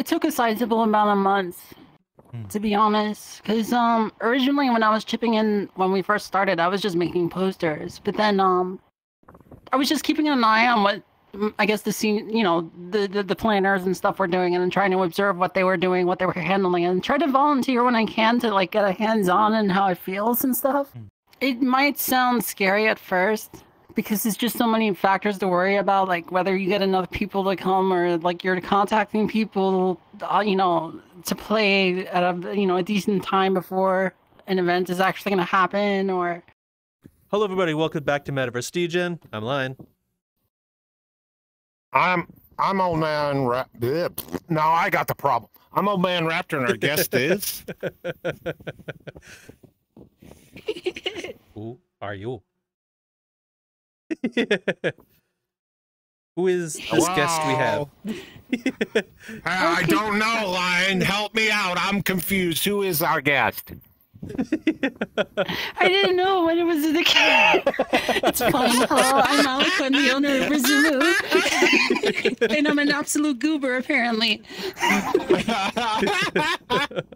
It took a sizable amount of months, to be honest. Because originally when I was chipping in, when we first started, I was just making posters. But then I was just keeping an eye on what, I guess, the scene, you know, the planners and stuff were doing, and then trying to observe what they were doing, what they were handling, and try to volunteer when I can to like get a hands-on and how it feels and stuff. It might sound scary at first, because there's just so many factors to worry about, like whether you get enough people to come or like you're contacting people, you know, to play at a, you know, a decent time before an event is actually going to happen. Or hello, everybody. Welcome back to Metaverse Degen. I'm Lion. I'm old man. No, I got the problem. I'm old man Raptor, and our guest is. Who are you? Who is this guest we have? I don't know, Lion. Help me out. I'm confused. Who is our guest? I didn't know when it was the cat. It's fine. Hello, I'm Aliquem, the owner of Rezumu. And I'm an absolute goober, apparently.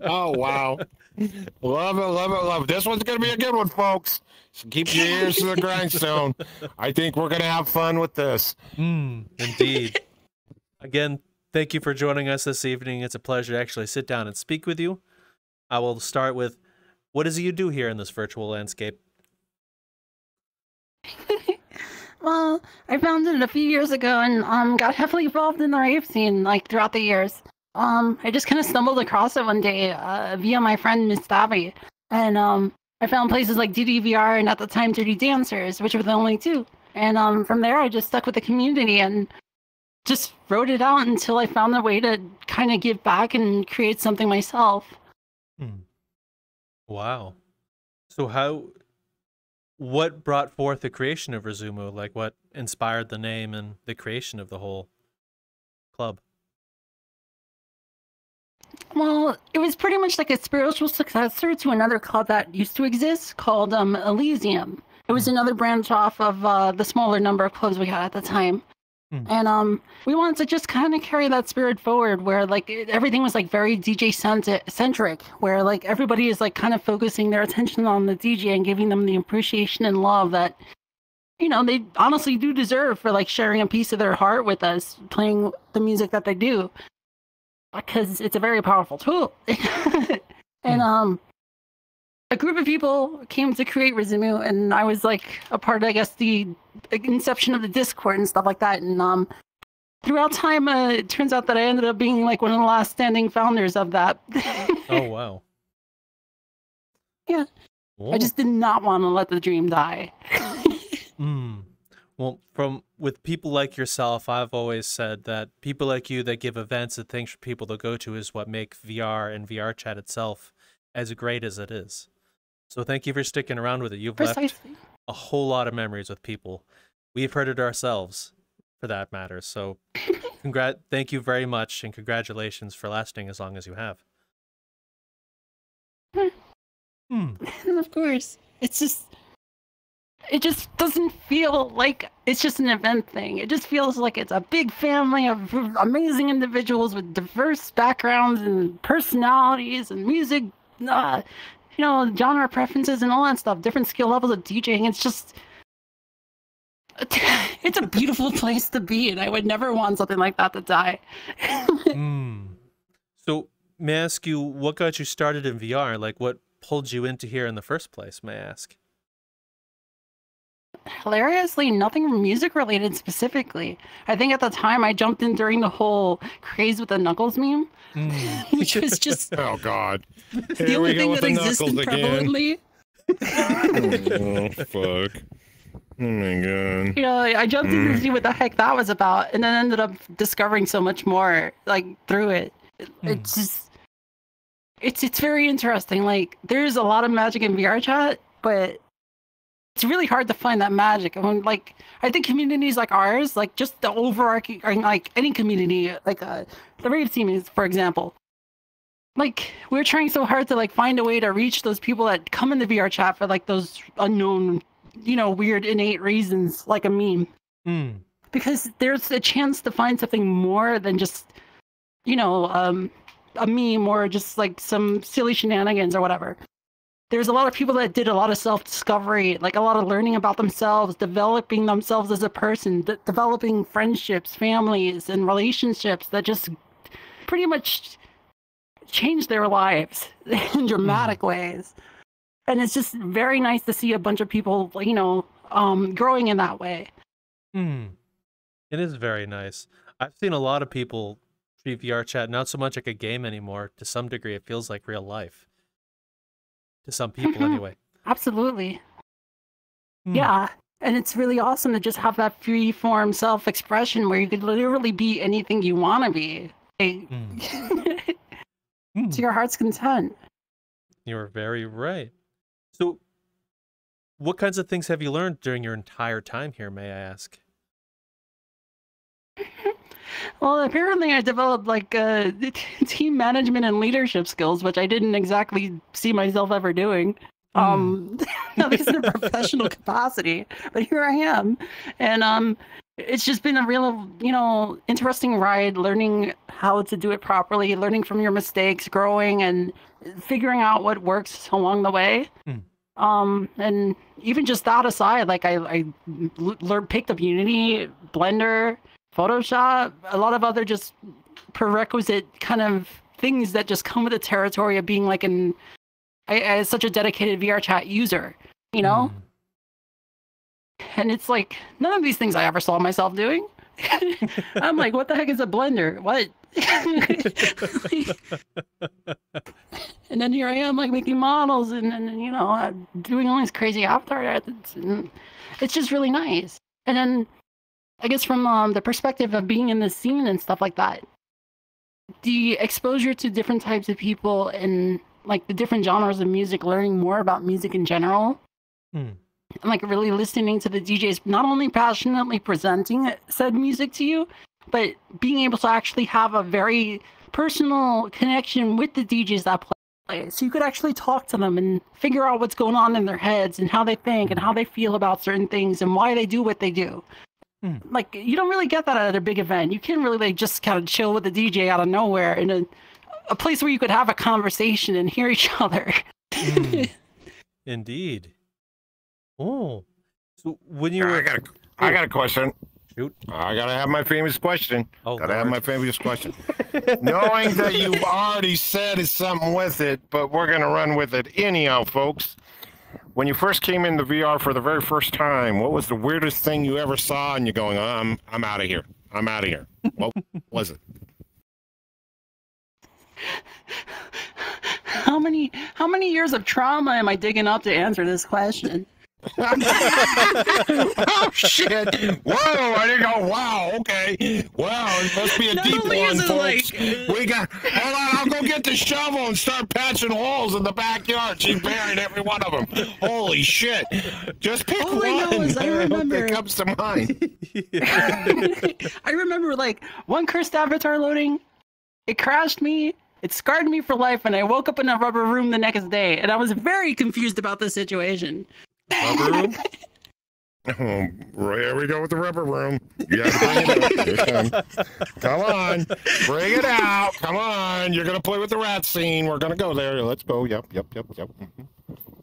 Oh, wow. Love it, love it, love it. This one's going to be a good one, folks. So keep your ears to the grindstone. I think we're going to have fun with this. Indeed. Again, thank you for joining us this evening. It's a pleasure to actually sit down and speak with you. I will start with, what is it you do here in this virtual landscape? Well, I founded it a few years ago and got heavily involved in the rave scene like throughout the years. I just kind of stumbled across it one day via my friend Miss Tabby, and I found places like DDVR and at the time Dirty Dancers, which were the only two. And from there, I just stuck with the community and just wrote it out until I found a way to kind of give back and create something myself. Wow. So what brought forth the creation of Rezumu? Like, what inspired the name and the creation of the whole club? Well, it was pretty much like a spiritual successor to another club that used to exist called Elysium. It was another branch off of the smaller number of clubs we had at the time. And we wanted to just kind of carry that spirit forward, where like everything was like very DJ centric, where like everybody is like kind of focusing their attention on the DJ and giving them the appreciation and love that, you know, they honestly do deserve for like sharing a piece of their heart with us, playing the music that they do, because it's a very powerful tool. And a group of people came to create Rezumu, and I was like a part of, I guess, the inception of the Discord and stuff like that. And throughout time, it turns out that I ended up being like one of the last standing founders of that. Oh, wow. Yeah. Whoa. I just did not want to let the dream die. Well, with people like yourself, I've always said that people like you that give events and things for people to go to is what make VR and VR chat itself as great as it is. So thank you for sticking around with it. You've left a whole lot of memories with people. We've heard it ourselves, for that matter. So thank you very much, and congratulations for lasting as long as you have. Of course. It just doesn't feel like it's just an event thing. It just feels like it's a big family of amazing individuals with diverse backgrounds and personalities and music, you know, genre preferences and all that stuff, different skill levels of DJing. It's just, it's a beautiful place to be, and I would never want something like that to die. So may I ask you, what got you started in VR? Like, what pulled you into here in the first place, may I ask? Hilariously, nothing music related specifically. I think at the time I jumped in during the whole craze with the Knuckles meme, which was just oh god, the only thing that existed prevalently. Oh fuck! Oh my god! You know, I jumped in to see what the heck that was about, and then ended up discovering so much more like through it. It's just, it's very interesting. Like, there's a lot of magic in VR chat, but it's really hard to find that magic. I mean, like, I think communities like ours, like just the overarching, like any community, like the rave team is, for example, like we're trying so hard to like find a way to reach those people that come in the VR chat for like those unknown, you know, weird innate reasons, like a meme. Because there's a chance to find something more than just you know, a meme or just like some silly shenanigans or whatever. There's a lot of people that did a lot of self-discovery, like a lot of learning about themselves, developing themselves as a person, developing friendships, families, and relationships that just pretty much changed their lives in dramatic ways. And it's just very nice to see a bunch of people, you know, growing in that way. It is very nice. I've seen a lot of people treat VRChat not so much like a game anymore. To some degree, it feels like real life. To some people, anyway. Absolutely. Yeah. And it's really awesome to just have that free form self-expression where you could literally be anything you want to be. To your heart's content. You're very right. So, what kinds of things have you learned during your entire time here, may I ask? Well, apparently I developed like team management and leadership skills, which I didn't exactly see myself ever doing. At least in a professional capacity, but here I am. And it's just been a real, you know, interesting ride, learning how to do it properly, learning from your mistakes, growing and figuring out what works along the way. And even just that aside, like I picked up Unity, Blender, Photoshop, a lot of other just prerequisite kind of things that just come with the territory of being like such a dedicated VRChat user, you know? And it's like, none of these things I ever saw myself doing. I'm like, what the heck is a Blender? What? And then here I am, like, making models and you know, doing all these crazy avatar arts. It's just really nice. And then, I guess from the perspective of being in the scene and stuff like that, the exposure to different types of people and like the different genres of music, learning more about music in general, and like really listening to the DJs, not only passionately presenting said music to you, but being able to actually have a very personal connection with the DJs that play. So you could actually talk to them and figure out what's going on in their heads and how they think and how they feel about certain things and why they do what they do. Like, you don't really get that at a big event. You can't really like, just kind of chill with the DJ out of nowhere in a place where you could have a conversation and hear each other. Indeed. Oh, so when you were... I got a question. Shoot. I gotta have my famous question. Oh, gotta have my famous question. Knowing that you've already said it's something with it, but we're gonna run with it anyhow, folks. When you first came into VR for the very first time, what was the weirdest thing you ever saw? And you're going, I'm out of here. I'm out of here. What was it? How many years of trauma am I digging up to answer this question? Oh shit! Whoa! I didn't go. Wow. Okay. Wow. It must be a deep one, folks. We got. Hold on. I'll go get the shovel and start patching holes in the backyard. She buried every one of them. Holy shit! Just pick All one. I know is I remember. That comes to mind. I remember like one cursed avatar loading. It crashed me. It scarred me for life, and I woke up in a rubber room the next day, and I was very confused about the situation. Rubber room? Oh, there we go with the rubber room. You have to bring it up. Come on. Bring it out. Come on. You're going to play with the rat scene. We're going to go there. Let's go. Yep.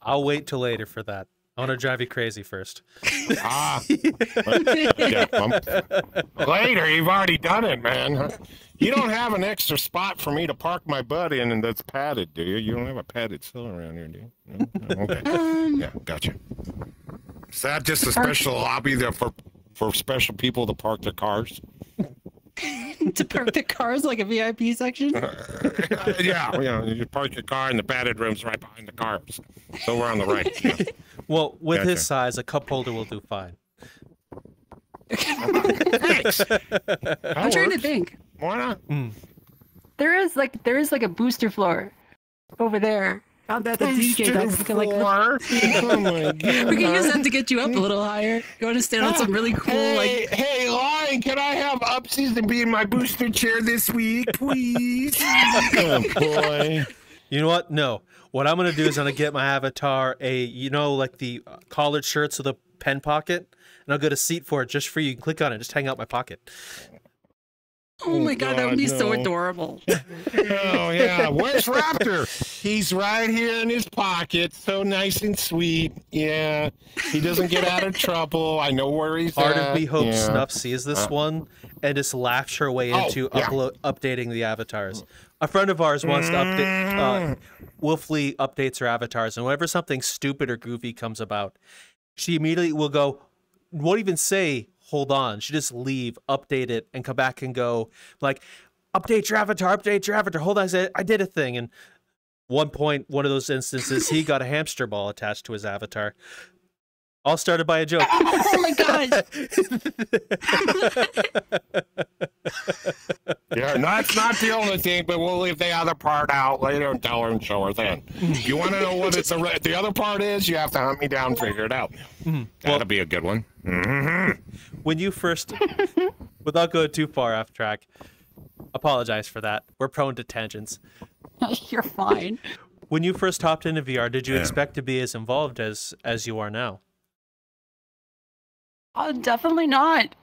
I'll wait till later for that. I want to drive you crazy first. Yeah, later. You've already done it, man. You don't have an extra spot for me to park my butt in and that's padded, do you? You don't have a padded cell around here, do you? No? Okay. Yeah, gotcha. Is that just a special lobby there for special people to park their cars? To park the cars like a VIP section? Yeah, you park your car in the padded rooms right behind the cars. So we're on the right. Yeah. Well, with his size, a cup holder will do fine. Thanks. I'm trying to think. Why not? There is like a booster floor over there. Out at the DJ desk. We can like Oh my God. we can use that to get you up a little higher. You want to stand on some really cool Hey, Lion, can I have Upsies to be in my booster chair this week, please? Oh boy. You know what? No. What I'm gonna do is I'm gonna get my avatar like the collared shirts with a pen pocket, and I'll get a seat for it just for you. You can click on it, just hang out my pocket. Oh my God, that would be so no. adorable. Oh yeah, where's Raptor? He's right here in his pocket, so nice and sweet. Yeah, he doesn't get out of trouble. I know where he's Part at. of me hopes Yeah. Snuff sees this one and just laughs her way into updating the avatars. A friend of ours wants to update. Wolfly updates her avatars, and whenever something stupid or goofy comes about, she immediately will go. Won't even say hold on. She just leave, update it, and come back and go like, update your avatar, update your avatar. Hold on, I did a thing. And one point, one of those instances, he got a hamster ball attached to his avatar. All started by a joke. Oh my God. Yeah, that's not the only thing, but we'll leave the other part out later and tell her and show her then. If you want to know what the other part is, you have to hunt me down and figure it out. That'll be a good one. When you first, without going too far off track, apologize for that. We're prone to tangents. You're fine. When you first hopped into VR, did you expect to be as involved as you are now? Definitely not.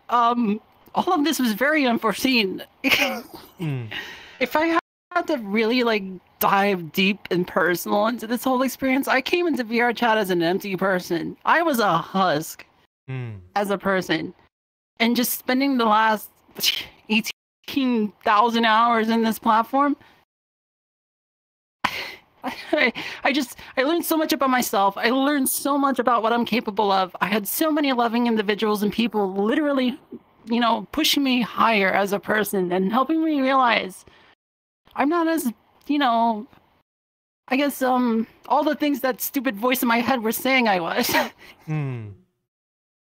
All of this was very unforeseen. If I had to really like dive deep and personal into this whole experience, I came into VR chat as an empty person. I was a husk as a person, and just spending the last 18,000 hours in this platform, I learned so much about myself. I learned so much about what I'm capable of. I had so many loving individuals and people literally, pushing me higher as a person and helping me realize I'm not as, I guess, all the things that stupid voice in my head were saying I was.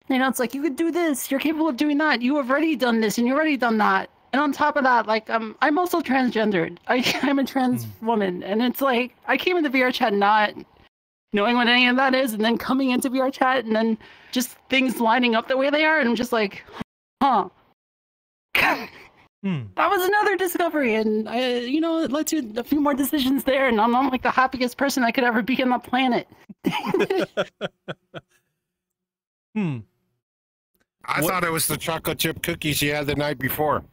It's like, you could do this. You're capable of doing that. You have already done this and you've already done that. And on top of that, like, I'm also transgendered. I'm a trans woman. And it's like, I came into VR chat not knowing what any of that is, and then coming into VR chat, and then just things lining up the way they are, and I'm just like, huh. That was another discovery, and it led to a few more decisions there, and I'm like the happiest person I could ever be on the planet. I thought it was the chocolate chip cookies you had the night before.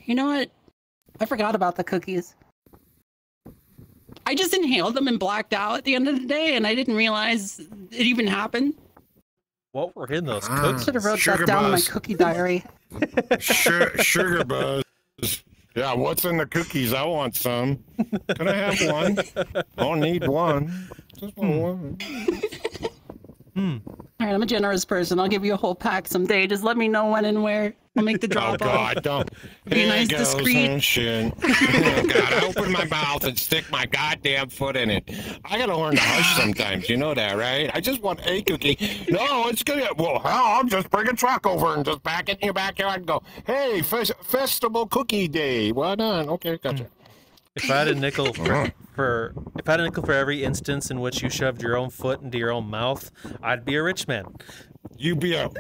You know what? I forgot about the cookies. I just inhaled them and blacked out at the end of the day, and I didn't realize it even happened. What were in those cookies? I should have wrote that down in my cookie diary. Sugar buzz. Yeah, what's in the cookies? I want some. Can I have one? I don't need one. Just one. All right, I'm a generous person. I'll give you a whole pack someday. Just let me know when and where. I'll make the drop. Oh God, don't. Be nice, discreet. Oh, shit. Oh, God, I open my mouth and stick my goddamn foot in it. I gotta learn to hush sometimes. You know that, right? I just want a cookie. No, it's good. Well, I'll just bring a truck over and just back it in your backyard and go, hey, festival cookie day. Well done. Okay, gotcha. If I had a nickel for every instance in which you shoved your own foot into your own mouth, I'd be a rich man. You be a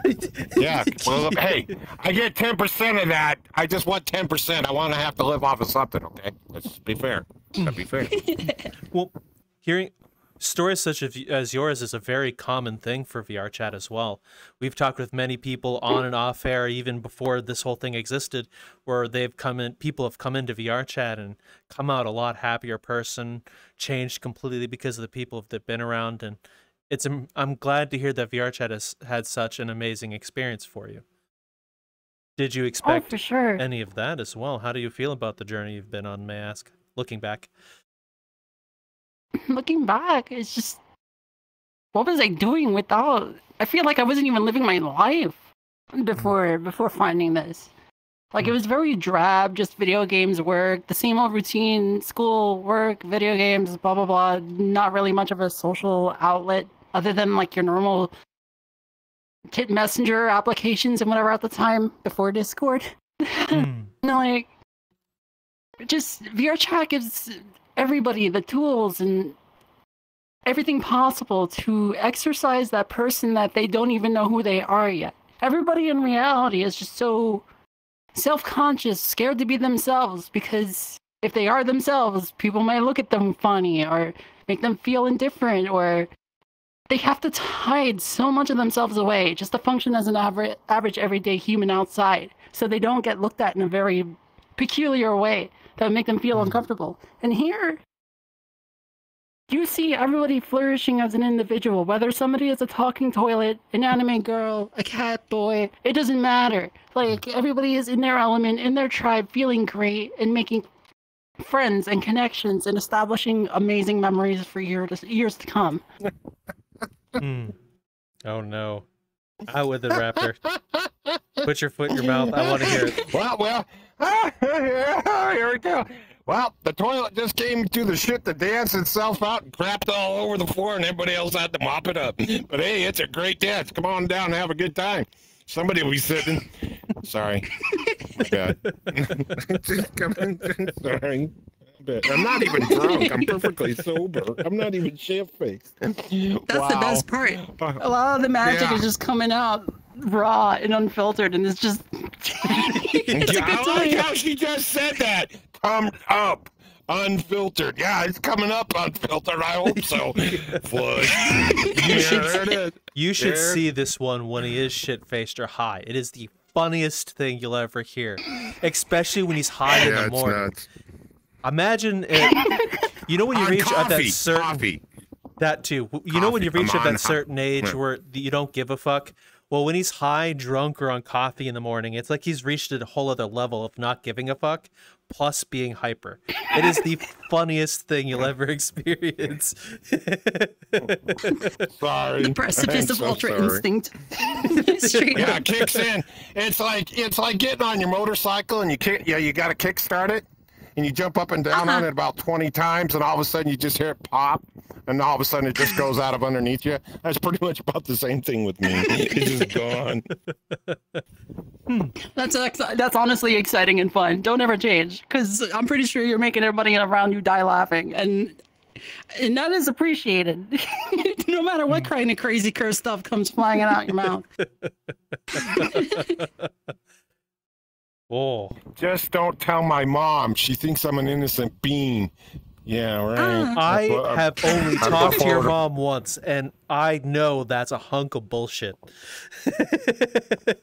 yeah. Well, hey, I get 10% of that. I just want 10%. I want to have to live off of something. Okay, let's be fair. Let's be fair. Well, hearing stories such as yours is a very common thing for VR chat as well. We've talked with many people on and off air, even before this whole thing existed, where people have come into VR chat and come out a lot happier person, changed completely because of the people they've been around. And I'm glad to hear that VR chat has had such an amazing experience for you. Did you expect for sure. any of that as well? How do you feel about the journey you've been on, may I ask, looking back? Looking back, it's just, what was I doing without? I feel like I wasn't even living my life before finding this. Like, it was very drab, just video games, work, the same old routine, school, work, video games, blah, blah, blah. Not really much of a social outlet other than like your normal kit messenger applications and whatever at the time before Discord. Like, just VR chat gives everybody the tools and everything possible to exercise that person that they don't even know who they are yet. Everybody in reality is just so self-conscious, scared to be themselves, because if they are themselves, people might look at them funny or make them feel indifferent, or they have to hide so much of themselves away just to function as an average everyday human outside. so they don't get looked at in a very peculiar way that would make them feel uncomfortable. And here, you see everybody flourishing as an individual, whether somebody is a talking toilet, an anime girl, a cat boy, it doesn't matter. Like, everybody is in their element, in their tribe, feeling great and making friends and connections and establishing amazing memories for years to come. Oh no. Out with it, Raptor. Put your foot in your mouth. I want to hear it. Well, here we go. Well, the toilet just came to the shit to dance itself out and crapped all over the floor, and everybody else had to mop it up. But hey, it's a great dance. Come on down and have a good time. Somebody will be sitting. Sorry. My bad. Sorry. I'm not even drunk. I'm perfectly sober. I'm not even shit-faced. That's the best part. A lot of the magic is just coming out raw and unfiltered, and it's just... it's a good time. I like how she just said that. Come up. Unfiltered. Yeah, it's coming up unfiltered. I hope so. Flush. You should see this one when he is shit-faced or high. It is the funniest thing you'll ever hear, especially when he's high in the morning. Nuts. Imagine it, you know when you reach at that certain coffee. That too. You know when you reach at that certain age where you don't give a fuck? Well, when he's high, drunk, or on coffee in the morning, it's like he's reached a whole other level of not giving a fuck, plus being hyper. It is the funniest thing you'll ever experience. Sorry. The precipice of ultra instinct. Yeah, it kicks in. It's like getting on your motorcycle and you got to kick start it. And you jump up and down on it about 20 times, and all of a sudden you just hear it pop, and all of a sudden it just goes out of underneath you. That's pretty much about the same thing with me. It's just gone. That's honestly exciting and fun. Don't ever change, because I'm pretty sure you're making everybody around you die laughing, and that is appreciated. No matter what kind of crazy curse stuff comes flying out your mouth. Oh. Just don't tell my mom. She thinks I'm an innocent being. Yeah, right. I have only talked to your mom once, and I know that's a hunk of bullshit.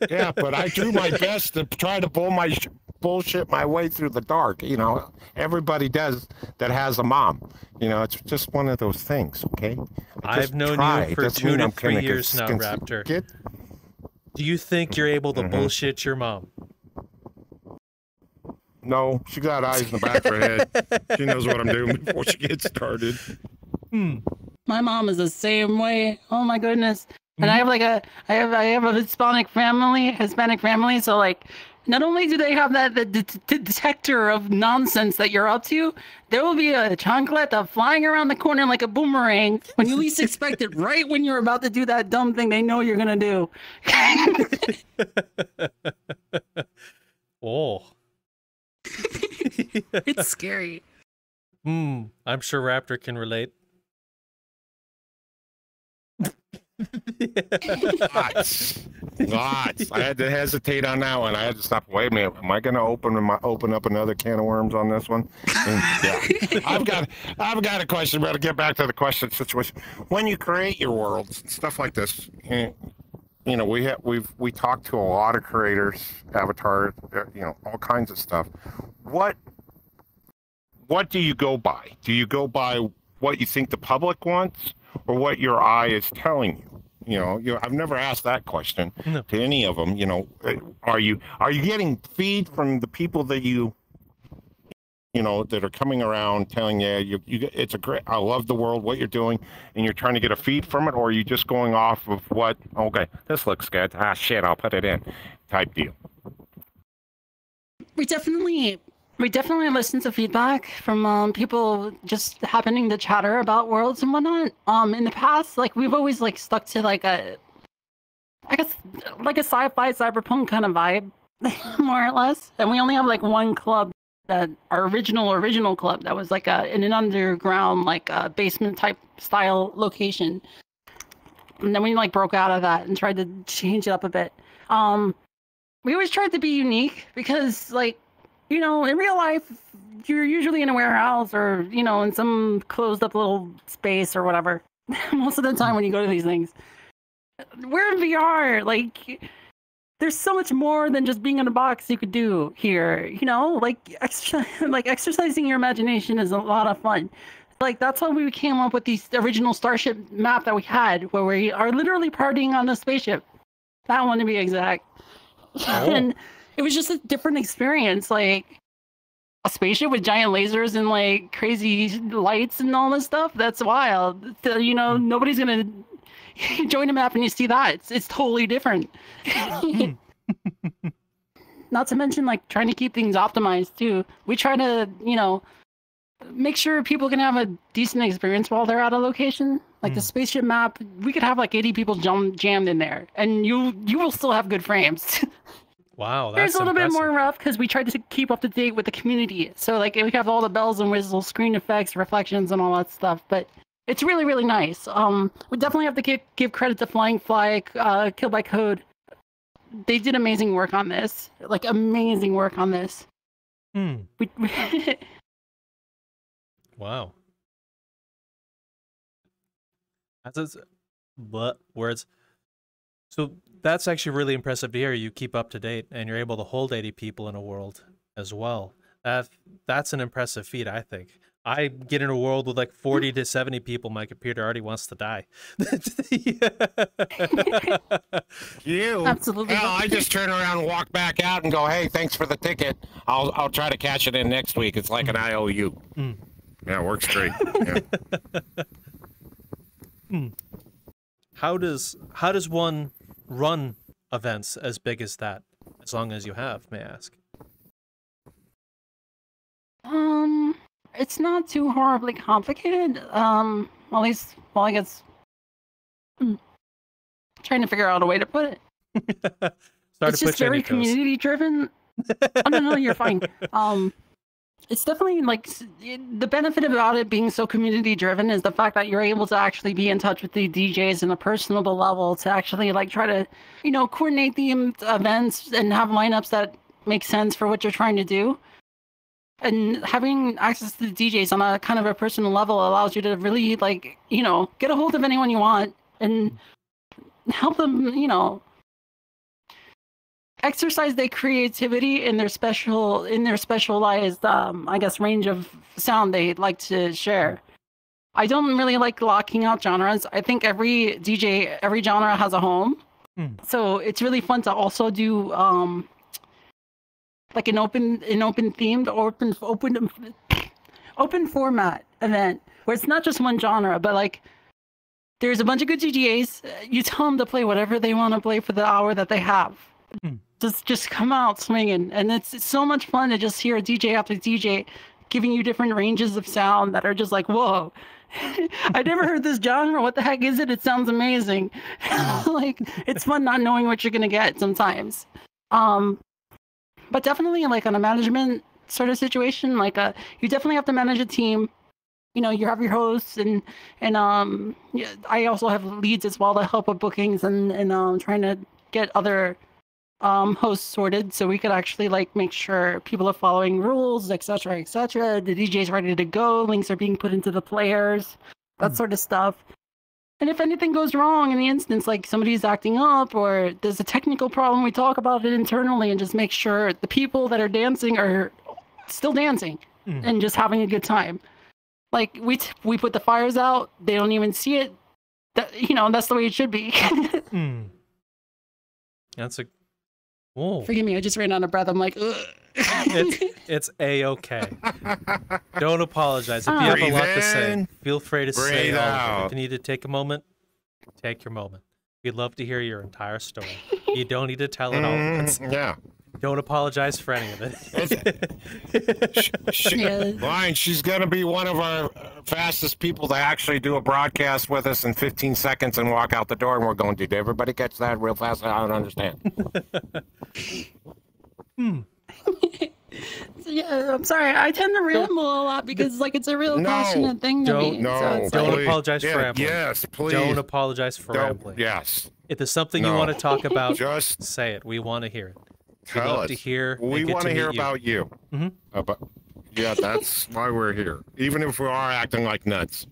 Yeah, but I do my best to try to bullshit my way through the dark. You know, everybody does that has a mom. You know, it's just one of those things, okay? I've known you for 2 to 3 years now, Raptor. Do you think you're able to bullshit your mom? No, she got eyes in the back of her head. She knows what I'm doing before she gets started. My mom is the same way. Oh my goodness. And I have a Hispanic family. So like, not only do they have that detector of nonsense that you're up to, there will be a chancleta flying around the corner like a boomerang when you least expect it, right when you're about to do that dumb thing they know you're gonna do. Oh. It's scary. I'm sure Raptor can relate. Lots. I had to hesitate on that one. I had to stop. Wait a minute. Am I going to open up another can of worms on this one? Yeah. I've got a question. Better get back to the question situation. When you create your worlds, stuff like this, you know, we talked to a lot of creators, avatars, you know, all kinds of stuff. What do you go by? Do you go by what you think the public wants, or what your eye is telling you? You know, I've never asked that question to any of them. You know, are you getting feed from the people that you know, that are coming around telling you, it's a great, I love the world, what you're doing, and you're trying to get a feed from it, or are you just going off of what, okay, this looks good, shit, I'll put it in, type deal? We definitely listen to feedback from people just happening to chatter about worlds and whatnot. In the past, like, we've always like stuck to like a sci-fi cyberpunk kind of vibe, more or less. And we only have like one club, that our original club, that was like in an underground, like basement type style location. And then we like broke out of that and tried to change it up a bit. We always tried to be unique because, like, you know, in real life, you're usually in a warehouse or, you know, in some closed up little space or whatever. Most of the time when you go to these things, we're in VR. Like, there's so much more than just being in a box you could do here. You know, like exercising your imagination is a lot of fun. Like that's why we came up with the original Starship map that we had, where we are literally partying on a spaceship. That one to be exact. And it was just a different experience, like a spaceship with giant lasers and like crazy lights and all this stuff. That's wild. So, you know, nobody's gonna join a map and you see that. It's totally different. Not to mention like trying to keep things optimized too. We try to, you know, make sure people can have a decent experience while they're at a location. Like the spaceship map, we could have like 80 people jammed in there, and you will still have good frames. Wow, that's There's a little impressive. bit more rough because we tried to keep up to date with the community. So like we have all the bells and whistles, screen effects, reflections, and all that stuff. But it's really, really nice. We definitely have to give credit to Flying Fly, Kill by Code. They did amazing work on this. Like amazing work on this. Wow. That's what words. So that's actually really impressive to hear. You keep up to date and you're able to hold 80 people in a world as well. That's an impressive feat, I think. I get in a world with like 40 to 70 people, my computer already wants to die. You? Absolutely. Hell, I just turn around and walk back out and go, hey, thanks for the ticket. I'll try to cash it in next week. It's like an IOU. Yeah, it works great. Yeah. How does one run events as big as that, as long as you have, may I ask? It's not too horribly complicated. At least, well, I guess trying to figure out a way to put it. It's just very community driven. Oh no, you're fine. It's definitely like the benefit about it being so community driven is the fact that you're able to actually be in touch with the DJs in a personable level to actually like try to, you know, coordinate the events and have lineups that make sense for what you're trying to do. And having access to the DJs on a kind of a personal level allows you to really like, you know, get a hold of anyone you want and help them, you know, exercise their creativity in their specialized I guess range of sound they'd like to share. I don't really like locking out genres. I think every DJ, every genre has a home. So it's really fun to also do like an open themed open format event where it's not just one genre, but like there's a bunch of good DJs. You tell them to play whatever they want to play for the hour that they have. Just come out swinging, and it's so much fun to just hear a DJ after DJ giving you different ranges of sound that are just like, whoa, I never heard this genre. What the heck is it? It sounds amazing. Like it's fun not knowing what you're gonna get sometimes. But definitely like on a management sort of situation, like you definitely have to manage a team. You know, you have your hosts and yeah, I also have leads as well to help with bookings and trying to get other hosts sorted so we could actually like make sure people are following rules, etc., etc. The DJ's ready to go, links are being put into the players, that sort of stuff. And if anything goes wrong in the instance, like somebody's acting up or there's a technical problem, we talk about it internally and just make sure the people that are dancing are still dancing and just having a good time. Like we put the fires out, they don't even see it. That, you know, that's the way it should be. That's a whoa. Forgive me, I just ran out of breath. I'm like, ugh. It's a-okay. Don't apologize. If you have a lot to say, feel free to say all of it. If you need to take a moment, take your moment. We'd love to hear your entire story. You don't need to tell it all at once. Yeah. Don't apologize for any of it. Lion, she's going to be one of our fastest people to actually do a broadcast with us in 15 seconds and walk out the door, and we're going, did everybody catch that real fast? I don't understand. So, yeah, I'm sorry. I tend to ramble a lot because like it's a real passionate thing to me. Don't apologize for rambling. Yes, please. Don't apologize for rambling. Yes. If there's something you want to talk about, just say it. We want to hear it. We'd love to hear. We want to hear about you. Yeah, that's why we're here. Even if we are acting like nuts.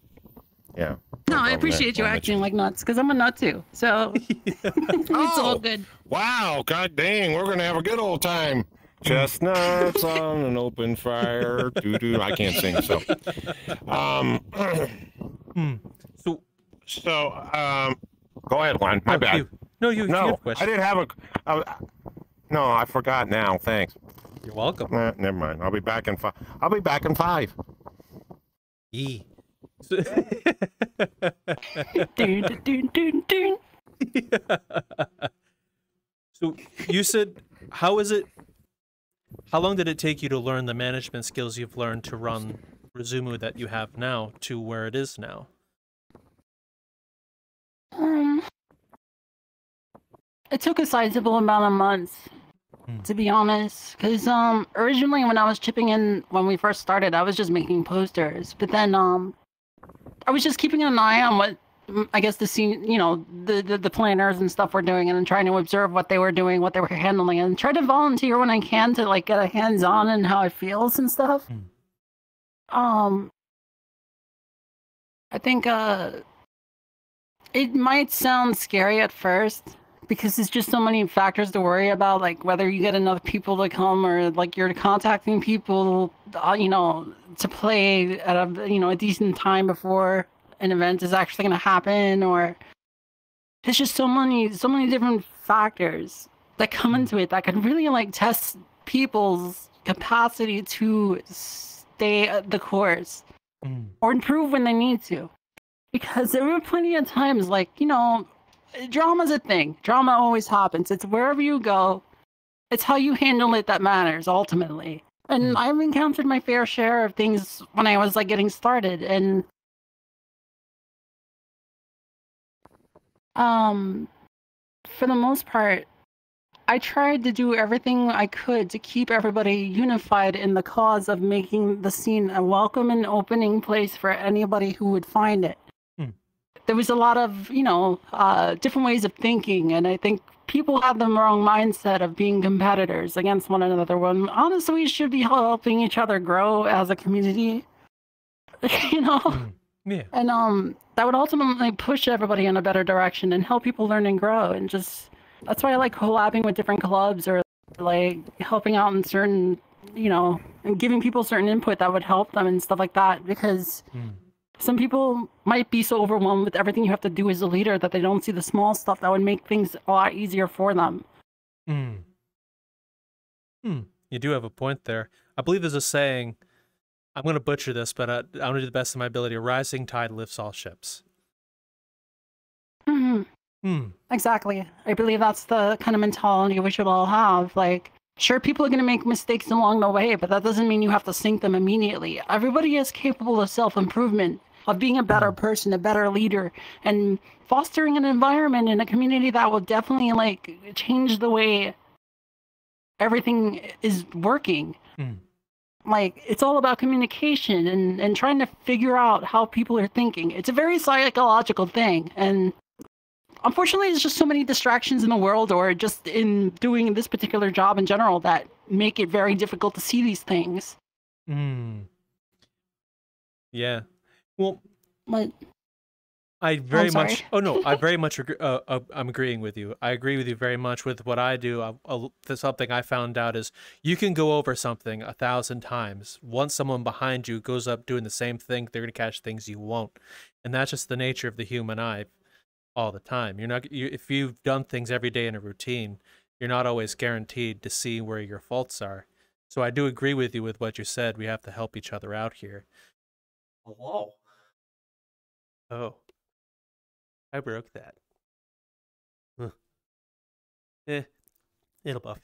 Yeah. No, I appreciate you acting like nuts, because I'm a nut too. So it's all good. Wow, god dang, we're gonna have a good old time. Chestnuts on an open fire. Doo-doo. I can't sing, so. Go ahead, Juan. My bad. You. No, you have a question. I didn't have no, I forgot now. Thanks. You're welcome. Never mind. I'll be back in 5. I'll be back in 5. Yee. So you said, how long did it take you to learn the management skills you've learned to run Rezumu that you have now to where it is now? It took a sizable amount of months, to be honest, because originally when I was chipping in, when we first started, I was just making posters, but then I was just keeping an eye on what, I guess, the scene, you know, the planners and stuff were doing, and then trying to observe what they were doing, what they were handling, and try to volunteer when I can to like get a hands-on and how it feels and stuff. I think it might sound scary at first, because there's just so many factors to worry about, like whether you get enough people to come, or like you're contacting people, you know, to play at a, you know, a decent time before an event is actually going to happen, or there's just so many different factors that come into it that could really like test people's capacity to stay the course or improve when they need to. Because there were plenty of times, like, you know, drama's a thing. Drama always happens. It's wherever you go. It's how you handle it that matters, ultimately. And I've encountered my fair share of things when I was, like, getting started. And, for the most part, I tried to do everything I could to keep everybody unified in the cause of making the scene a welcome and opening place for anybody who would find it. There was a lot of, you know, different ways of thinking, and I think people have the wrong mindset of being competitors against one another, when honestly we should be helping each other grow as a community, you know? Yeah. And that would ultimately push everybody in a better direction and help people learn and grow, and just, that's why I like collabing with different clubs, or like helping out in certain, you know, and giving people certain input that would help them and stuff like that, because some people might be so overwhelmed with everything you have to do as a leader that they don't see the small stuff that would make things a lot easier for them. You do have a point there. I believe there's a saying, I'm going to butcher this, but I'm going to do the best of my ability. A rising tide lifts all ships. Exactly. I believe that's the kind of mentality we should all have. Like, sure, people are going to make mistakes along the way, but that doesn't mean you have to sink them immediately. Everybody is capable of self-improvement, of being a better person, a better leader, and fostering an environment in a community that will definitely, like, change the way everything is working. Like, it's all about communication and trying to figure out how people are thinking. It's a very psychological thing, and unfortunately, there's just so many distractions in the world, or just in doing this particular job in general, that make it very difficult to see these things. Yeah. Well, but I very much. Oh no, I very much agree. I'm agreeing with you. I agree with you very much with what I do. Something I found out is you can go over something 1,000 times. Once someone behind you goes up doing the same thing, they're gonna catch things you won't, and that's just the nature of the human eye. All the time, if you've done things every day in a routine, you're not always guaranteed to see where your faults are. So I do agree with you with what you said. We have to help each other out here. Hello. Oh, I broke that. It'll buff.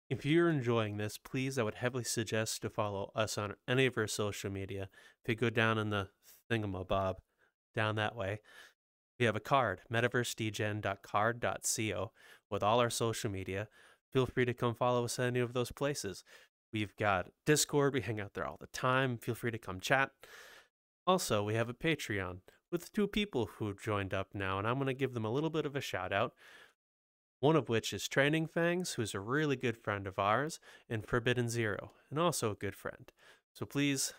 If you're enjoying this, please, I would heavily suggest to follow us on any of our social media. If you go down in the thingamabob, down that way, we have a card, metaversedegen.card.co, with all our social media. Feel free to come follow us at any of those places. We've got Discord. We hang out there all the time. Feel free to come chat. Also, we have a Patreon with 2 people who joined up now, and I'm going to give them a little bit of a shout out. One of which is Training Fangs, who's a really good friend of ours, and Forbidden Zero, and also a good friend. So please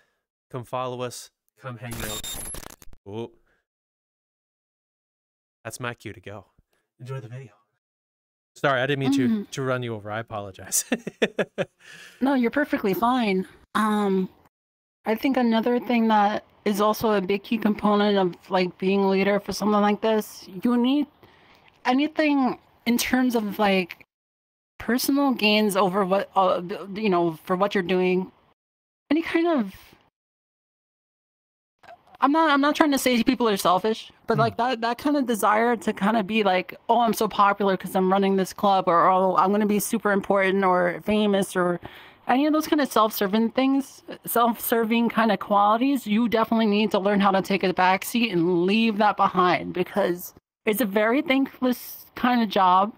come follow us, come hang out. Oh, That's my cue to go. Enjoy the video. Sorry, I didn't mean to run you over. I apologize. No, you're perfectly fine. I think another thing that is also a big key component of like being a leader for something like this, you need anything in terms of like personal gains over what you know, for what you're doing. Any kind of, I'm not trying to say people are selfish, but like that kind of desire to kind of be like, oh, I'm so popular because I'm running this club, or oh, I'm going to be super important or famous, or any of those kind of self-serving things, self-serving kind of qualities. You definitely need to learn how to take a backseat and leave that behind, because it's a very thankless kind of job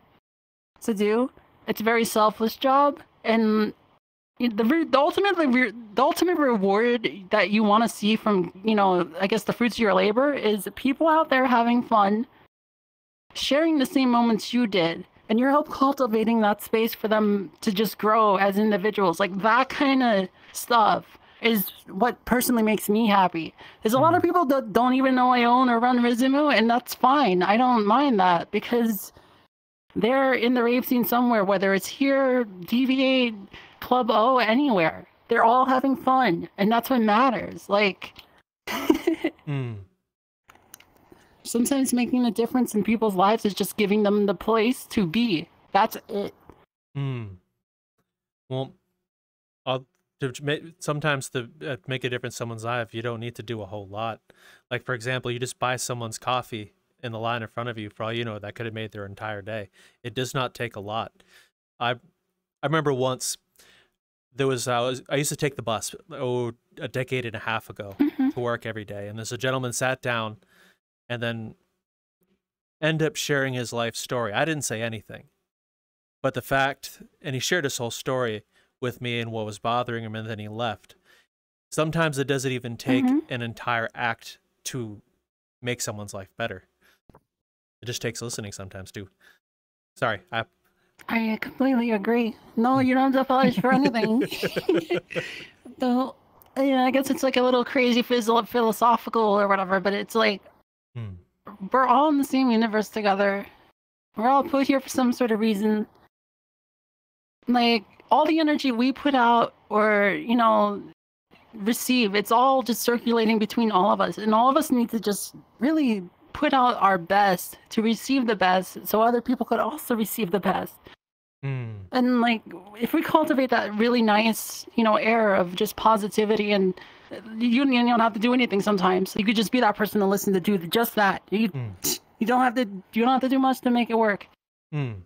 to do. It's a very selfless job, and the ultimate reward that you want to see from, you know, I guess the fruits of your labor is people out there having fun, sharing the same moments you did, and you're help cultivating that space for them to just grow as individuals. Like that kind of stuff is what personally makes me happy. There's a lot of people that don't even know I own or run Rezumu, and that's fine. I don't mind that, because they're in the rave scene somewhere, whether it's here, DV8, Club O, anywhere. They're all having fun, and that's what matters. Like, sometimes making a difference in people's lives is just giving them the place to be. That's it. Well, sometimes to make a difference in someone's life, you don't need to do a whole lot. Like, for example, you just buy someone's coffee in the line in front of you. For all you know, that could have made their entire day. It does not take a lot. I remember once there was I used to take the bus a decade and a half ago to work every day, and there's a gentleman sat down and then ended up sharing his life story. I didn't say anything, but the fact, and he shared his whole story with me and what was bothering him, and then he left. Sometimes it doesn't even take an entire act to make someone's life better. It just takes listening sometimes too. Sorry, I completely agree. No, you don't have to apologize for anything. Though, yeah, I guess it's like a little crazy philosophical or whatever, but it's like we're all in the same universe together. We're all put here for some sort of reason. Like, all the energy we put out or, you know, receive, it's all just circulating between all of us. And all of us need to just really put out our best to receive the best, so other people could also receive the best. And like, if we cultivate that really nice, you know, air of just positivity, and you don't have to do anything sometimes. You could just be that person to listen to do just that. You don't have to do much to make it work.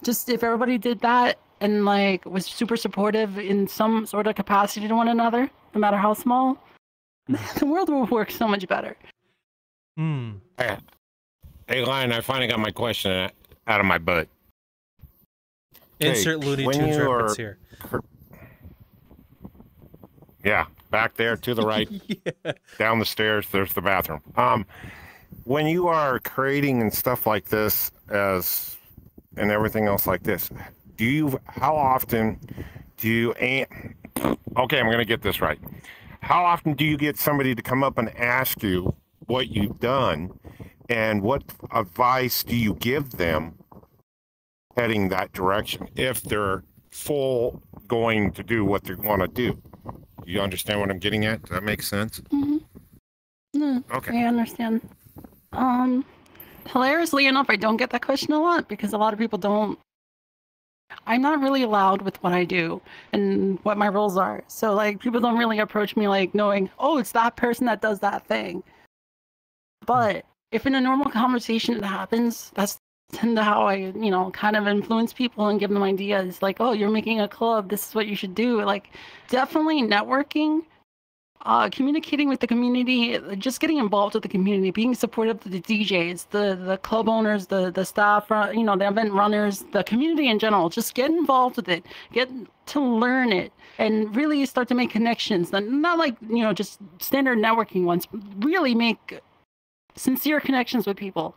Just if everybody did that and like was super supportive in some sort of capacity to one another, no matter how small, the world will work so much better. Hey, Lion, I finally got my question out of my butt. Insert Looney Tunes reference here. Yeah, back there to the right, down the stairs, there's the bathroom. When you are creating and stuff like this, and everything else like this, how often do you, okay, I'm going to get this right. How often do you get somebody to come up and ask you what you've done, and what advice do you give them heading that direction if they're full going to do what they want to do? You understand what I'm getting at? Does that make sense? Yeah, okay. I understand. Hilariously enough, I don't get that question a lot, because a lot of people don't. I'm not really loud with what I do and what my roles are. So like, people don't really approach me like knowing, oh, it's that person that does that thing. But if in a normal conversation it happens, that's tend to how I, you know, kind of influence people and give them ideas. Like, oh, you're making a club, this is what you should do. Like, definitely networking, communicating with the community, just getting involved with the community, being supportive to the DJs, the club owners, the staff, you know, the event runners, the community in general. Just get involved with it, get to learn it, and really start to make connections. Not like, you know, just standard networking ones, really make sincere connections with people.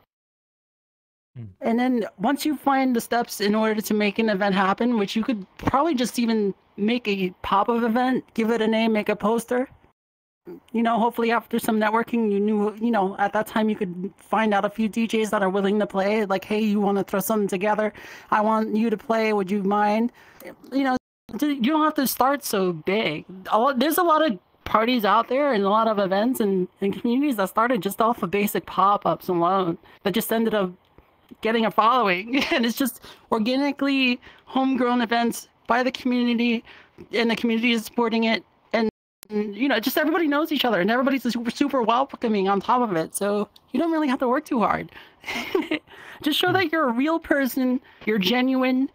And then once you find the steps in order to make an event happen, which you could probably just even make a pop-up event, give it a name, make a poster, you know, hopefully after some networking, you knew, you know, at that time you could find out a few DJs that are willing to play. Like, hey, you want to throw something together? I want you to play. Would you mind? You know, you don't have to start so big. There's a lot of parties out there and a lot of events and communities that started just off of basic pop-ups alone that just ended up getting a following. And it's just organically homegrown events by the community, and the community is supporting it. You know, just everybody knows each other and everybody's super welcoming on top of it. So you don't really have to work too hard. Just show that you're a real person, you're genuine.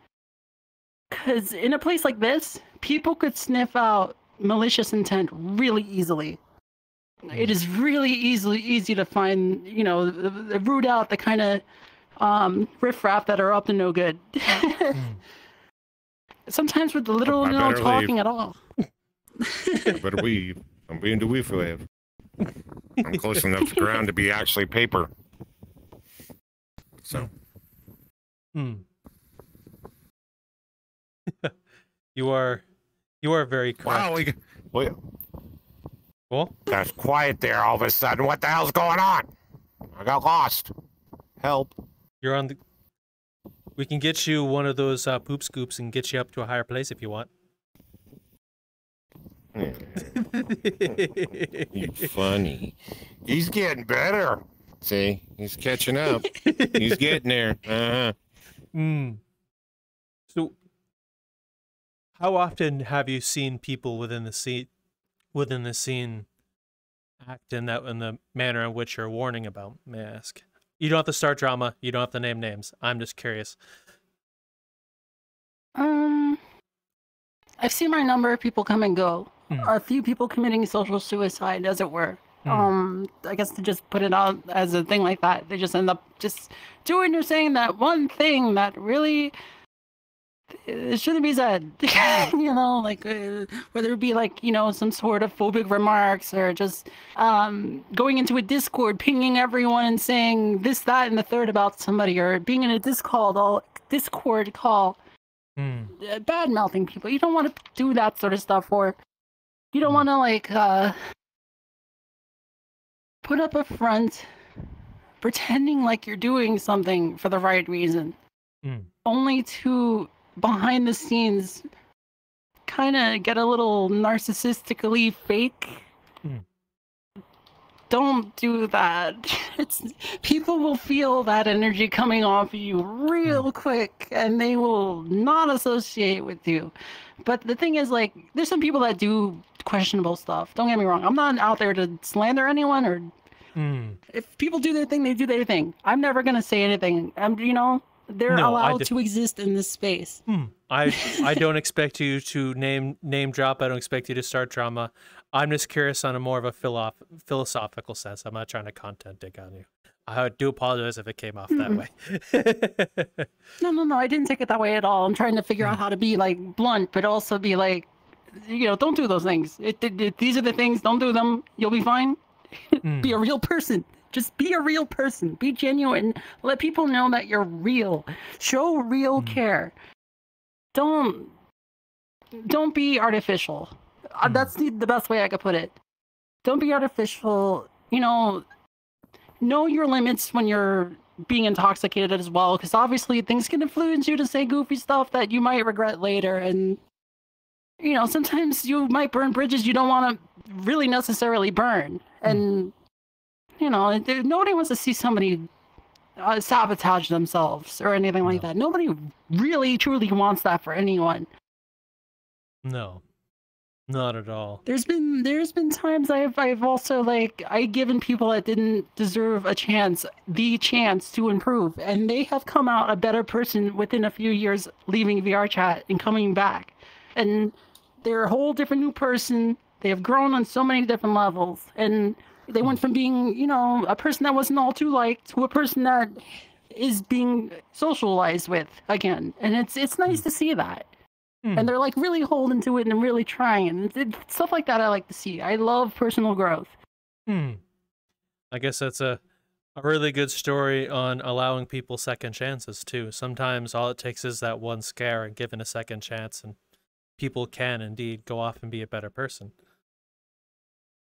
Because in a place like this, people could sniff out malicious intent really easily. It is really easy to find, you know, root out the kind of riffraff that are up to no good. Sometimes with little no talking at all. I better weave. I'm being to weave forever. I'm close enough to the ground to be actually paper. So. You are very correct. Wow, Cool. That's quiet there all of a sudden. What the hell's going on? I got lost. Help. You're on the... We can get you one of those poop scoops and get you up to a higher place if you want. You're funny. He's getting better. See, he's catching up. He's getting there. So, how often have you seen people within the scene act in the manner in which you're warning about? May I ask? You don't have to start drama. You don't have to name names. I'm just curious. I've seen my number of people come and go. A few people committing social suicide, as it were. I guess to just put it out as a thing like that, they just end up just doing or saying that one thing that really it shouldn't be said. You know, like whether it be like, you know, some sort of phobic remarks or just going into a Discord, pinging everyone and saying this, that, and the third about somebody, or being in a Discord call. Bad mouthing people. You don't want to do that sort of stuff, or you don't want to like put up a front pretending like you're doing something for the right reason, only to behind the scenes kind of get a little narcissistically fake. Don't do that. People will feel that energy coming off of you real quick, and they will not associate with you. But the thing is, like, there's some people that do questionable stuff. Don't get me wrong. I'm not out there to slander anyone, or if people do their thing, they do their thing. I'm never gonna say anything. You know, they're allowed to exist in this space. I don't expect you to name drop. I don't expect you to start drama. I'm just curious on a more of a philosophical sense. I'm not trying to content dig on you. I do apologize if it came off that way. No, I didn't take it that way at all. I'm trying to figure out how to be like blunt, but also be like, you know, don't do those things. These are the things. Don't do them. You'll be fine. Be a real person. Just be a real person. Be genuine. Let people know that you're real. Show real care. Don't be artificial. That's the best way I could put it. Don't be artificial. You know your limits when you're being intoxicated as well, because obviously things can influence you to say goofy stuff that you might regret later. And, you know, sometimes you might burn bridges you don't want to really necessarily burn. And, you know, nobody wants to see somebody sabotage themselves or anything like that. Nobody really, truly wants that for anyone. No. Not at all. There's been times I've also I've given people that didn't deserve the chance to improve, and they have come out a better person within a few years, leaving VRChat and coming back, and they're a whole different new person. They have grown on so many different levels, and they went from being, you know, a person that wasn't all too liked to a person that is being socialized with again, and it's nice to see that. And they're like really holding to it and really trying, and stuff like that I like to see. I love personal growth. I guess that's a really good story on allowing people second chances too. Sometimes all it takes is that one scare and given a second chance, and people can indeed go off and be a better person.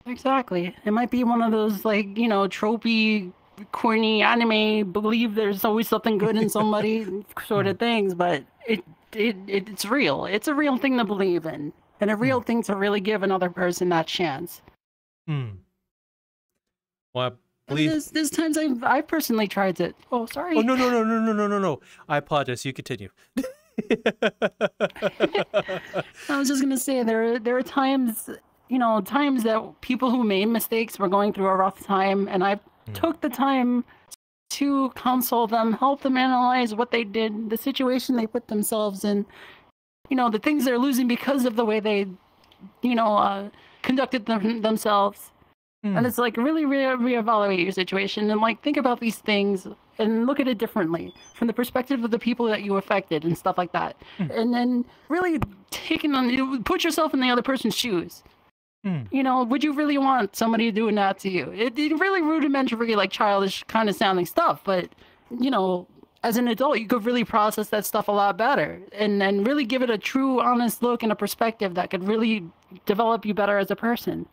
Exactly. It might be one of those, like, you know, tropey, corny anime, believe there's always something good in somebody sort of things, but it's real. It's a real thing to believe in, and a real thing to really give another person that chance. Well, I And believe. there's times I've personally tried to. Oh, sorry. Oh, no. I apologize. You continue. I was just gonna say there are times, you know, times that people who made mistakes were going through a rough time, and I took the time to counsel them, help them analyze what they did, the situation they put themselves in, you know, the things they're losing because of the way they, you know, conducted themselves. And it's like really reevaluate your situation and like think about these things and look at it differently from the perspective of the people that you affected and stuff like that. And then really put yourself in the other person's shoes. You know, would you really want somebody doing that to you? It really rudimentary, like childish kind of sounding stuff, but you know, as an adult, you could really process that stuff a lot better and really give it a true, honest look and a perspective that could really develop you better as a person.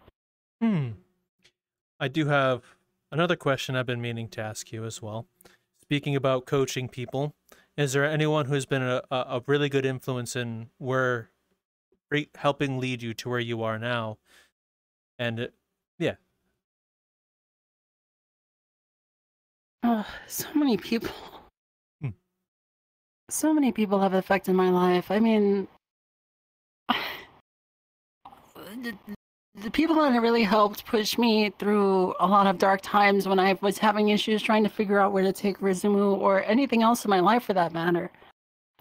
I do have another question I've been meaning to ask you as well. Speaking about coaching people, is there anyone who's been a really good influence in helping lead you to where you are now? And yeah. Oh, so many people. So many people have affected my life. I mean, the people that really helped push me through a lot of dark times when I was having issues trying to figure out where to take Rizumu or anything else in my life for that matter.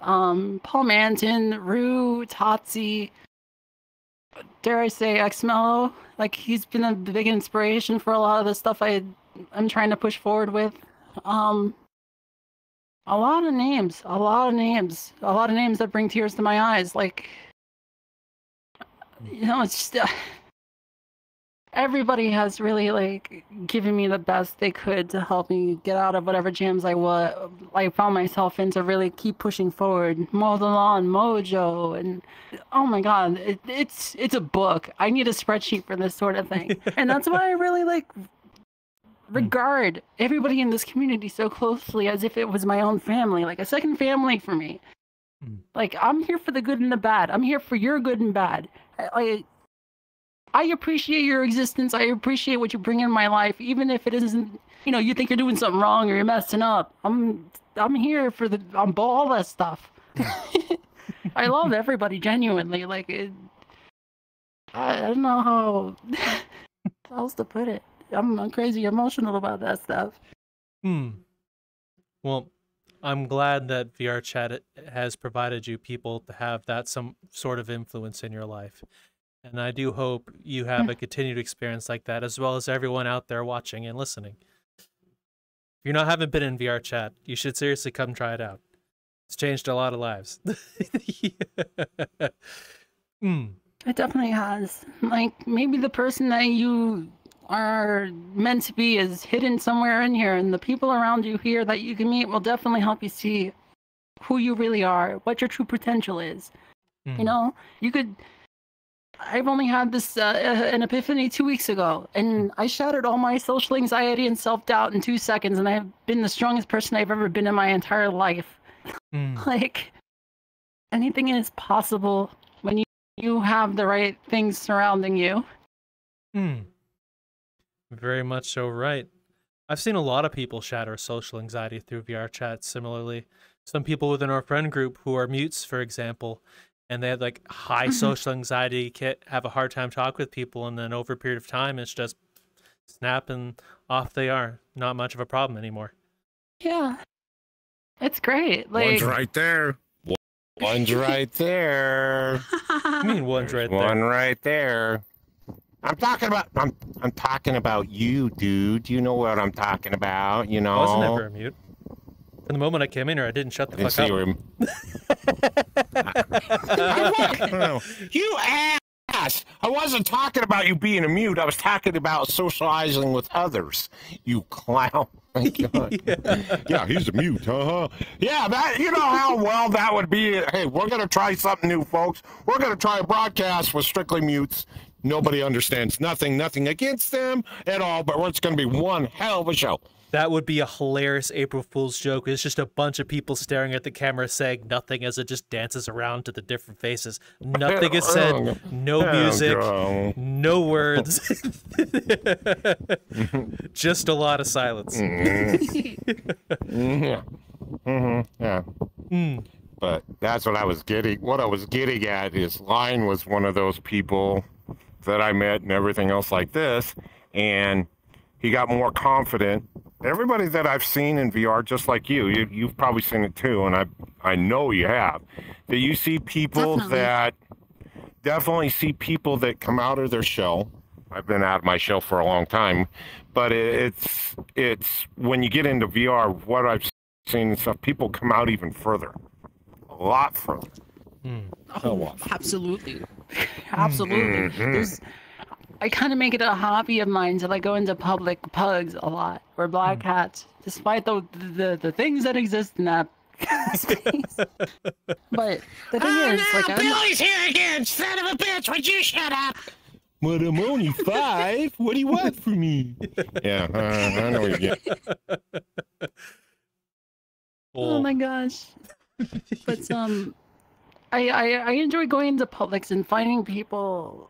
Paul Manton, Rue, Tatsi, dare I say Xmello. Like, he's been a big inspiration for a lot of the stuff I'm trying to push forward with. A lot of names that bring tears to my eyes. Like, you know, it's just everybody has really like given me the best they could to help me get out of whatever jams I found myself in to really keep pushing forward. Moethelawn, Mojo, and oh my god, it's a book. I need a spreadsheet for this sort of thing, and that's why I really like regard everybody in this community so closely as if it was my own family, like a second family for me. Like, I'm here for the good and the bad. I'm here for your good and bad. I appreciate your existence. I appreciate what you bring in my life, even if it isn't, you know, you think you're doing something wrong or you're messing up. I'm here for all that stuff. I love everybody genuinely. Like, I don't know how else to put it. I'm crazy emotional about that stuff. Well, I'm glad that VRChat has provided you people to have that some sort of influence in your life. And I do hope you have a continued experience like that, as well as everyone out there watching and listening. If you haven't been in VRChat, you should seriously come try it out. It's changed a lot of lives. It definitely has. Like, maybe the person that you are meant to be is hidden somewhere in here, and the people around you here that you can meet will definitely help you see who you really are, what your true potential is. You know, I've only had this an epiphany 2 weeks ago, and I shattered all my social anxiety and self-doubt in 2 seconds, and I've been the strongest person I've ever been in my entire life. Like, anything is possible when you have the right things surrounding you. Very much so right. I've seen a lot of people shatter social anxiety through VRChat similarly. Some people within our friend group who are mutes, for example, and they have like high social anxiety, have a hard time talking with people, and then over a period of time, it's just snap and off they are. Not much of a problem anymore. Yeah. It's great. Like, One's right there. One's right there. I mean, one's right there. One right there. I'm talking about you, dude. You know what I'm talking about, you know. I wasn't ever a mute. From the moment I came in here, I didn't shut the fuck up. You ass! I wasn't talking about you being a mute. I was talking about socializing with others. You clown. My God. Yeah, he's a mute. Yeah, that, you know how well that would be. Hey, we're gonna try something new, folks. We're gonna try a broadcast with strictly mutes. Nobody understands nothing against them at all, but it's going to be one hell of a show. That would be a hilarious April Fool's joke. It's just a bunch of people staring at the camera saying nothing as it just dances around to the different faces. Nothing is said, no music, no words. Just a lot of silence. Yeah. But that's what I was getting. What I was getting at is Line was one of those people that I met and everything else like this. And he got more confident. Everybody that I've seen in VR, just like you've probably seen it too, and I know you have, that you see people definitely see people that come out of their shell. I've been out of my shell for a long time, but it's when you get into VR, what I've seen and stuff, people come out even further, a lot further. Oh, absolutely. I kind of make it a hobby of mine to like go into public pugs a lot or black hats, despite the things that exist in that space. But the thing is, like, Billy's here again, son of a bitch! Would you shut up? But I'm only 5. What do you want from me? Yeah, I know what you get. Oh my gosh! But I enjoy going into Publix and finding people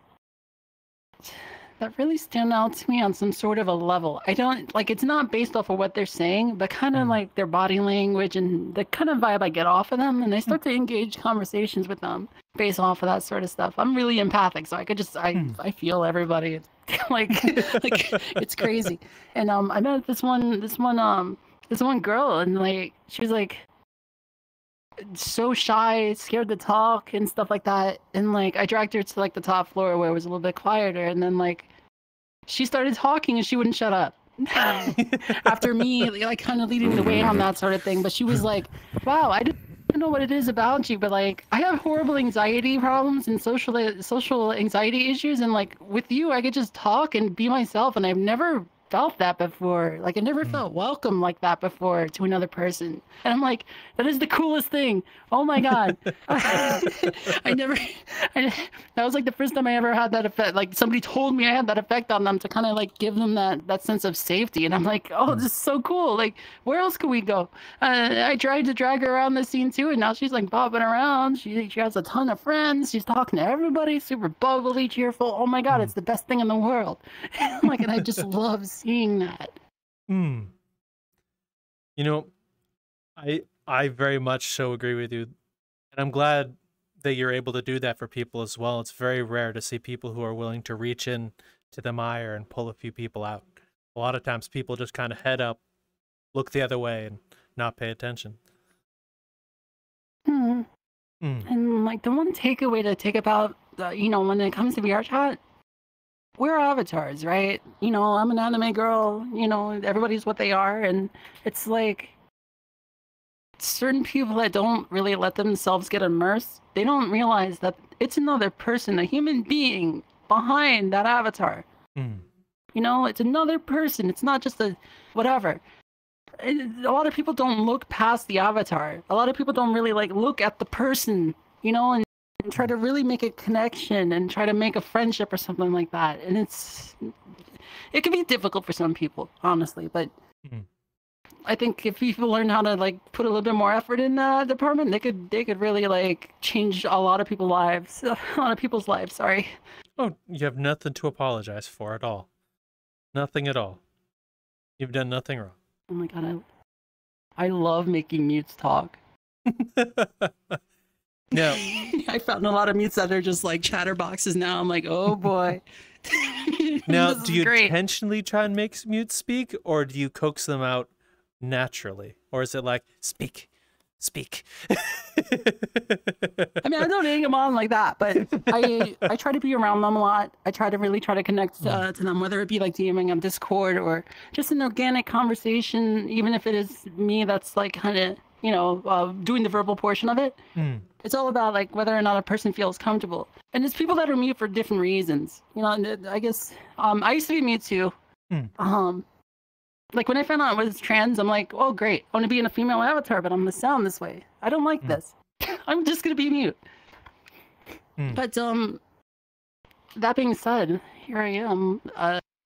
that really stand out to me on some sort of a level. I don't like, it's not based off of what they're saying, but kind of like their body language and the kind of vibe I get off of them, and I start to engage conversations with them based off of that sort of stuff. I'm really empathic, so I could just I feel everybody. like it's crazy. And I met this one girl, and like she was like so shy, scared to talk and stuff like that, and like I dragged her to like the top floor where it was a little bit quieter, and then like she started talking and she wouldn't shut up after me like kind of leading the way on that sort of thing. But she was like, wow, I didn't know what it is about you, but like I have horrible anxiety problems and social anxiety issues, and like with you I could just talk and be myself, and I've never felt that before. Like I never felt welcome like that before to another person. And I'm like, that is the coolest thing. Oh my god. That was like the first time I ever had that effect. Like somebody told me I had that effect on them to kind of like give them that sense of safety. And I'm like, oh, this is so cool. Like where else could we go? I tried to drag her around the scene too, and now she's like bobbing around. She has a ton of friends. She's talking to everybody, super bubbly, cheerful. Oh my god, it's the best thing in the world. Like, and I just love seeing that. You know, I very much so agree with you, and I'm glad that you're able to do that for people as well. It's very rare to see people who are willing to reach in to the mire and pull a few people out. A lot of times people just kind of head up, look the other way, and not pay attention. And like the one takeaway to take about when it comes to VRchat, we're avatars, right? You know, I'm an anime girl, you know, everybody's what they are, and it's like certain people that don't really let themselves get immersed, they don't realize that it's another person, a human being behind that avatar. You know, it's another person. It's not just a whatever. A lot of people don't look past the avatar. A lot of people don't really like look at the person, you know, and try to really make a connection and try to make a friendship or something like that. And it can be difficult for some people, honestly, but I think if people learn how to like put a little bit more effort in that department, they could really like change a lot of people's lives. Sorry. Oh, you have nothing to apologize for at all. Nothing at all. You've done nothing wrong. Oh my god, I love making mutes talk. No. I found a lot of mutes that are just like chatterboxes now. I'm like, oh boy. Now, do you intentionally try and make mutes speak, or do you coax them out naturally? Or is it like, speak? I mean, I don't egg them on like that, but I try to be around them a lot. I try to really connect to them, whether it be like DMing on Discord or just an organic conversation, even if it is me that's like kind of, you know, doing the verbal portion of it. It's all about like whether or not a person feels comfortable. And it's people that are mute for different reasons. You know, and I guess I used to be mute too. Like when I found out I was trans, I'm like, oh great, I want to be in a female avatar, but I'm gonna sound this way. I don't like this. I'm just gonna be mute. But that being said, here I am,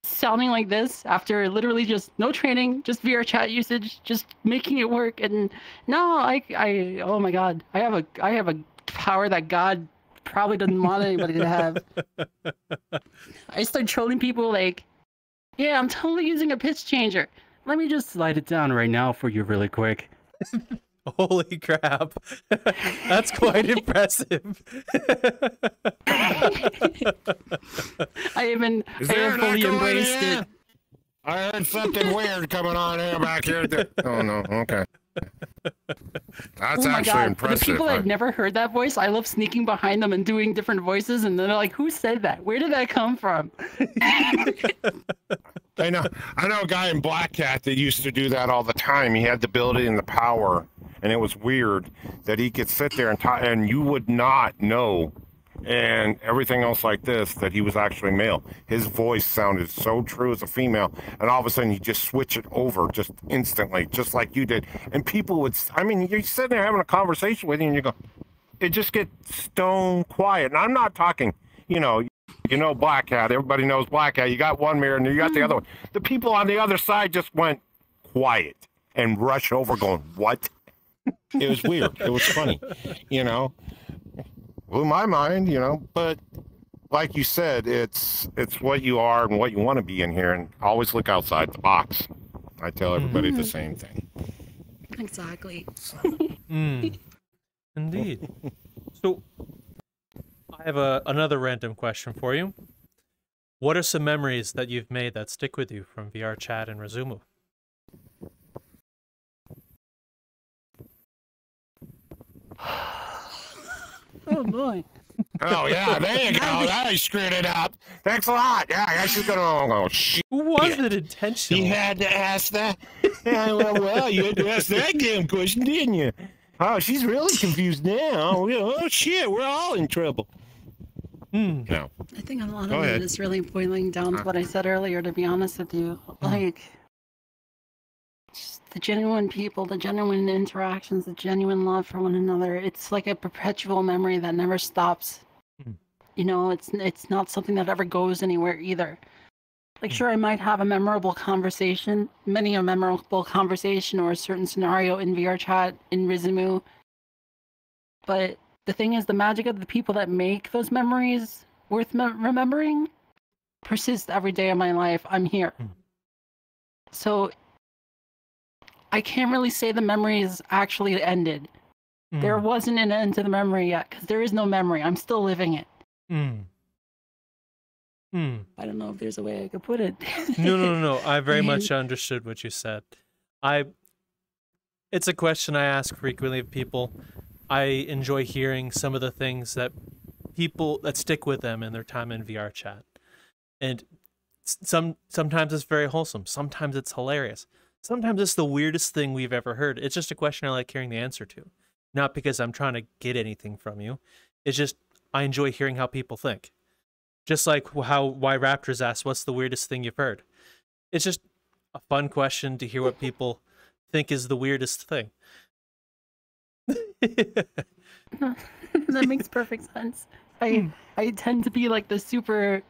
sounding like this after literally just no training, just VR chat usage, just making it work. And now oh my God, I have a power that God probably doesn't want anybody to have. I start trolling people like, yeah, I'm totally using a pitch changer. Let me just slide it down right now for you really quick. Holy crap. That's quite impressive. I haven't fully embraced it. I heard something weird coming on here back here. Oh no, okay. That's actually impressive. For the people that have never heard that voice, I love sneaking behind them and doing different voices, and then they're like, who said that? Where did that come from? I know a guy in Black Cat that used to do that all the time. He had the ability and the power, and it was weird that he could sit there and talk, and you would not know, and everything else like this, that he was actually male. His voice sounded so true as a female, and all of a sudden you just switch it over just instantly, just like you did. And people would, I mean, you're sitting there having a conversation with you, and you go, it just gets stone quiet. And I'm not talking, you know Black Hat. Everybody knows Black Hat. You got one mirror, and you got the other one. The people on the other side just went quiet and rushed over going, what? It was weird. It was funny, blew my mind, but like you said, it's what you are and what you want to be in here, and always look outside the box. I tell everybody the same thing. Exactly. Indeed. So I have another random question for you. What are some memories that you've made that stick with you from VR chat and Rezumu? Oh boy. Oh yeah, there you go. I screwed it up. Thanks a lot. Yeah, I should go. Oh shit. Was it intentional? You had to ask that. Yeah, well, you had to ask that damn question, didn't you? Oh, she's really confused now. Oh shit, we're all in trouble. No. I think a lot of it is really boiling down to what I said earlier. To be honest with you, like just the genuine people, the genuine interactions, the genuine love for one another. It's like a perpetual memory that never stops. It's not something that ever goes anywhere either. Like, sure, I might have a memorable conversation, many a memorable conversation or a certain scenario in VR chat, in Rizumu. But the thing is, the magic of the people that make those memories worth remembering persist every day of my life. I'm here. So I can't really say the memories actually ended. There wasn't an end to the memory yet, because there is no memory. I'm still living it. I don't know if there's a way I could put it. No. I very much understood what you said. It's a question I ask frequently of people. I enjoy hearing some of the things that stick with them in their time in VR chat. And sometimes it's very wholesome. Sometimes it's hilarious. Sometimes it's the weirdest thing we've ever heard. It's just a question I like hearing the answer to. Not because I'm trying to get anything from you. It's just I enjoy hearing how people think. Just like why Raptors asked, what's the weirdest thing you've heard? It's just a fun question to hear what people think is the weirdest thing. That makes perfect sense. I tend to be like the super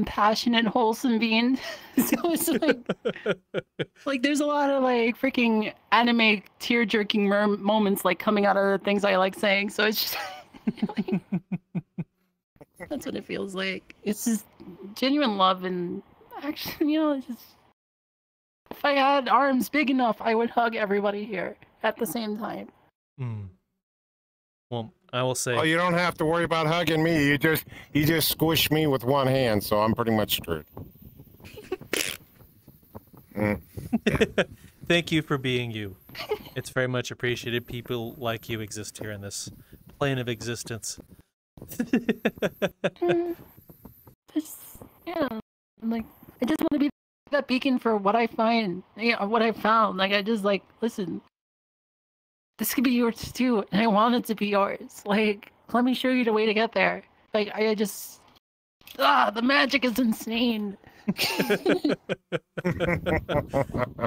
passionate, wholesome being. So it's like there's a lot of like freaking anime tear-jerking moments like coming out of the things I like saying. So it's just like, that's what it feels like. It's just genuine love, and actually, it's just, if I had arms big enough, I would hug everybody here at the same time. Well, I will say. Oh, you don't have to worry about hugging me. You just squish me with one hand, so I'm pretty much screwed. Thank you for being you. It's very much appreciated. People like you exist here in this plane of existence. Like I just want to be that beacon for what I find, what I found. Like I just listen. This could be yours too, and I want it to be yours. Like, let me show you the way to get there. Like, the magic is insane.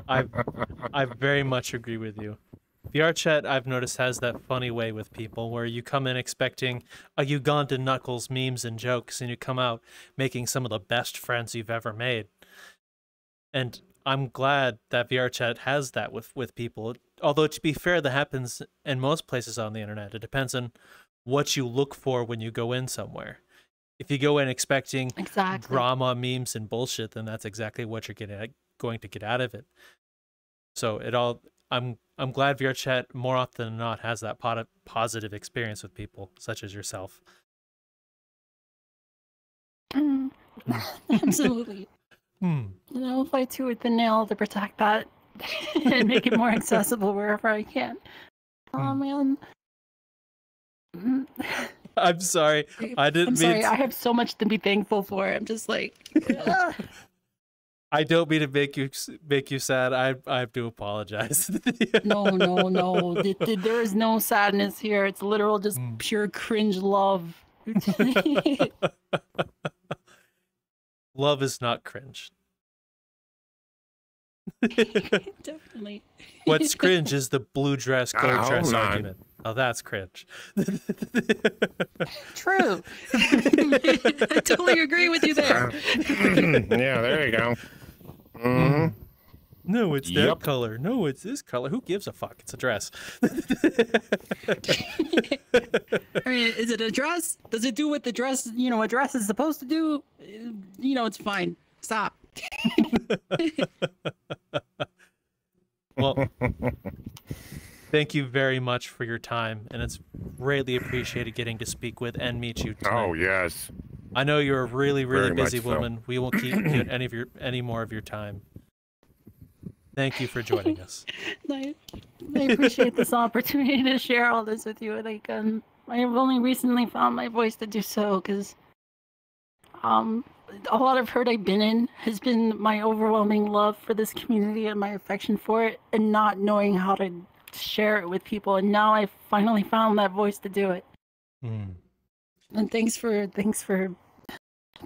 I very much agree with you. VRChat, I've noticed, has that funny way with people where you come in expecting a Ugandan Knuckles memes and jokes, and you come out making some of the best friends you've ever made. And I'm glad that VRChat has that with people. Although, to be fair, that happens in most places on the internet. It depends on what you look for when you go in somewhere. If you go in expecting drama, memes, and bullshit, then that's exactly what you're going to get out of it. So I'm glad VRChat more often than not has that positive experience with people such as yourself. Absolutely. You know, fight tooth with the nail to protect that and make it more accessible wherever I can. Oh man. I'm sorry. I'm sorry. I have so much to be thankful for. I'm just like. I don't mean to make you sad. I do apologize. No. There is no sadness here. It's literal, just pure cringe love. Love is not cringe. Definitely. What's cringe is the blue dress, gold dress argument. Oh, that's cringe. True. I totally agree with you there. Yeah, there you go. No, it's that color. No, it's this color. Who gives a fuck? It's a dress. I mean, is it a dress? Does it do what the dress, a dress is supposed to do? It's fine. Stop. Well, thank you very much for your time, and it's greatly appreciated getting to speak with and meet you tonight. Oh, yes. I know you're a really, really busy woman. So. We won't keep you any more of your time. Thank you for joining us. I appreciate this opportunity to share all this with you. Like, I have only recently found my voice to do so because a lot of hurt I've been in has been my overwhelming love for this community and my affection for it, and not knowing how to share it with people. And now I finally found that voice to do it. And thanks for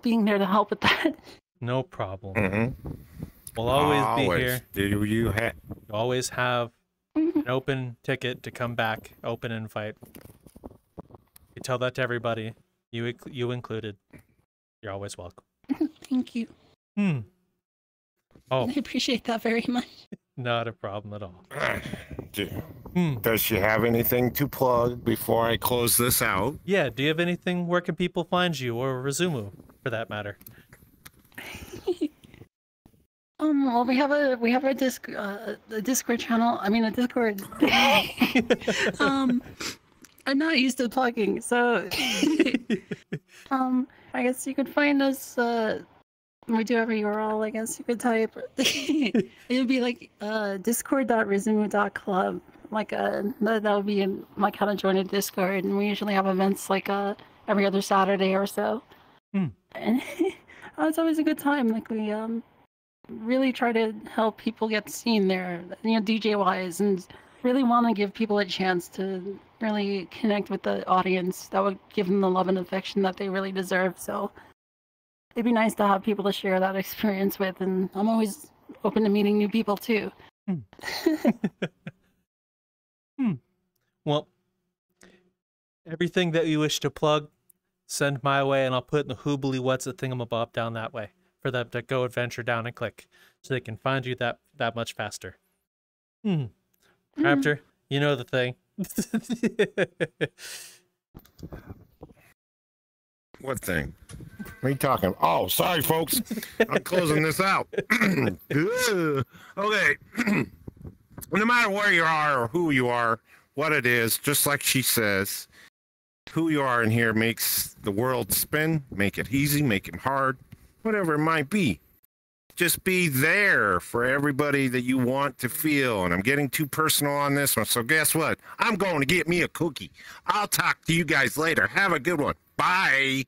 being there to help with that. No problem. We'll always be here. You always have an open ticket to come back, open invite. You tell that to everybody, you included. You're always welcome. Thank you. Oh, I appreciate that very much. Not a problem at all. Does she have anything to plug before I close this out? Yeah, do you have anything? Where can people find you, or Rezumu, for that matter? Well, we have a Discord channel. I mean, a Discord. I'm not used to plugging, so I guess you could find us. We do have a URL. I guess you could type. It would be like discord.rezumu.club. Like that would be like how to join a Discord, and we usually have events like every other Saturday or so. And it's always a good time. Like we really try to help people get seen there, DJ wise, and really want to give people a chance to really connect with the audience that would give them the love and affection that they really deserve. So it'd be nice to have people to share that experience with, and I'm always open to meeting new people too. Well, everything that you wish to plug, send my way, and I'll put in the hoobly what's the thingamabob down that way for them to go adventure down and click, so they can find you that much faster. Raptor, you know the thing. What thing? What are you talking? Oh, sorry, folks. I'm closing this out. Okay. No matter where you are or who you are, what it is, just like she says, who you are in here makes the world spin, make it easy, make it hard, whatever it might be. Just be there for everybody that you want to feel. And I'm getting too personal on this one, so guess what? I'm going to get me a cookie. I'll talk to you guys later. Have a good one. Bye.